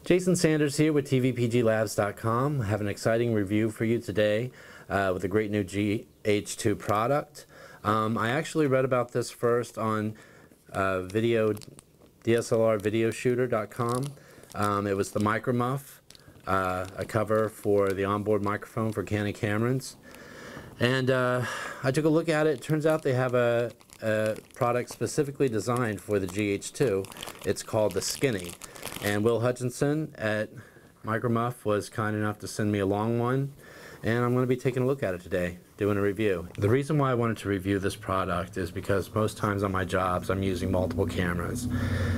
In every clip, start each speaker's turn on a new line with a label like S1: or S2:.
S1: Jason Sanders here with tvpglabs.com. I have an exciting review for you today with a great new GH2 product. I actually read about this first on DSLRvideoshooter.com. It was the Micromuff, a cover for the onboard microphone for Canon cameras. And I took a look at it. It turns out they have a product specifically designed for the GH2. It's called the Skinny. And Will Hutchinson at Micromuff was kind enough to send me a long one, and I'm going to be taking a look at it today, doing a review. The reason why I wanted to review this product is because most times on my jobs I'm using multiple cameras,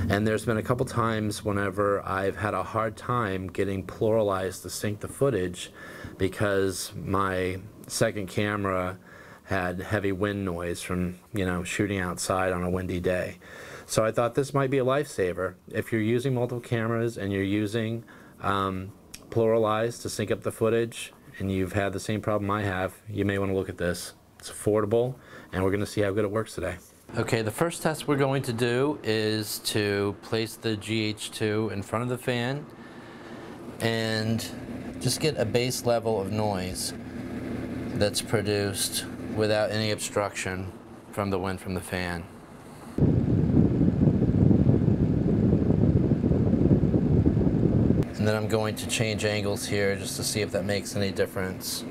S1: and there's been a couple times whenever I've had a hard time getting pluralized to sync the footage because my second camera had heavy wind noise from, shooting outside on a windy day. So I thought this might be a lifesaver. If you're using multiple cameras and you're using pluralize to sync up the footage and you've had the same problem I have, you may want to look at this. It's affordable, and we're going to see how good it works today. Okay, the first test we're going to do is to place the GH2 in front of the fan and just get a base level of noise that's produced without any obstruction from the wind from the fan. And then I'm going to change angles here just to see if that makes any difference.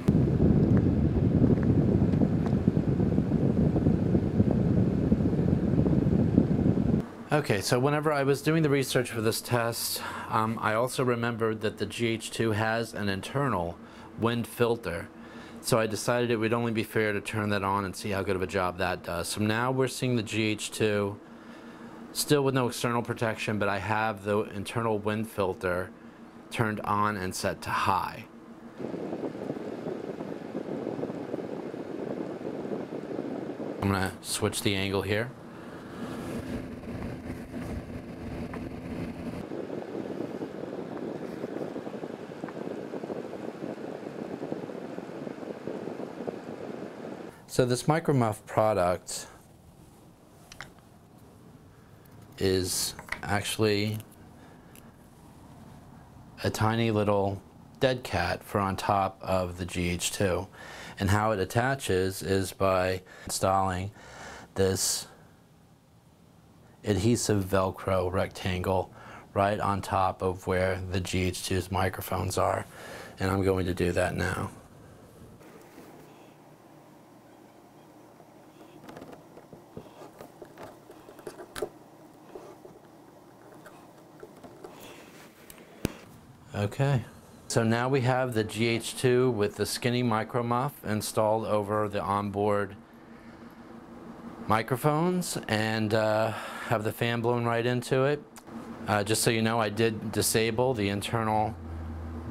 S1: Okay, so whenever I was doing the research for this test, I also remembered that the GH2 has an internal wind filter. So I decided it would only be fair to turn that on and see how good of a job that does. So now we're seeing the GH2 still with no external protection, but I have the internal wind filter turned on and set to high. I'm going to switch the angle here. So this Micromuff product is actually a tiny little Deadcat for on top of the GH2, and how it attaches is by installing this adhesive Velcro rectangle right on top of where the GH2's microphones are, and I'm going to do that now. Okay, so now we have the GH2 with the Skinny Micromuff installed over the onboard microphones, and have the fan blown right into it. Just so you know, I did disable the internal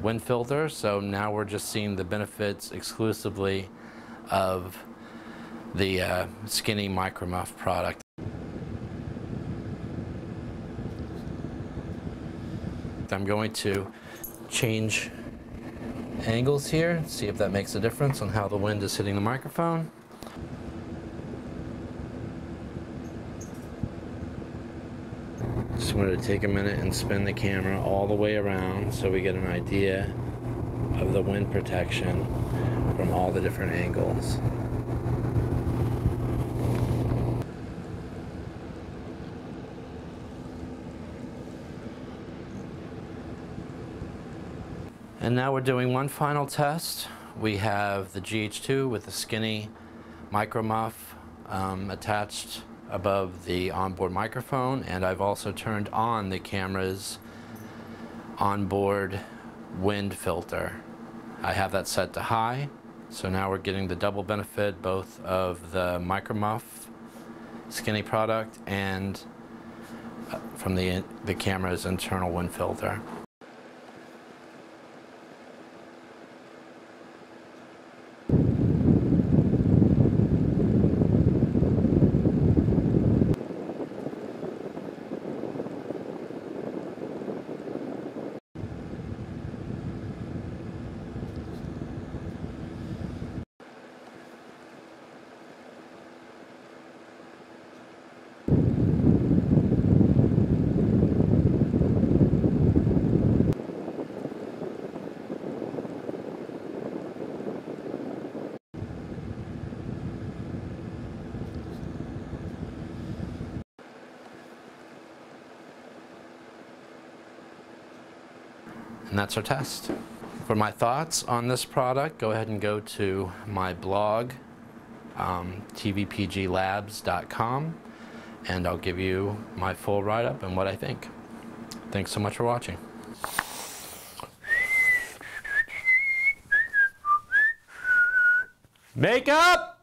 S1: wind filter, so now we're just seeing the benefits exclusively of the Skinny Micromuff product. I'm going to change angles here, see if that makes a difference on how the wind is hitting the microphone. Just wanted to take a minute and spin the camera all the way around so we get an idea of the wind protection from all the different angles. And now we're doing one final test. We have the GH2 with the Skinny Micromuff attached above the onboard microphone, and I've also turned on the camera's onboard wind filter. I have that set to high, so now we're getting the double benefit both of the Micromuff Skinny product and from the camera's internal wind filter. And that's our test. For my thoughts on this product, go ahead and go to my blog, tvpglabs.com, and I'll give you my full write-up and what I think. Thanks so much for watching. Makeup!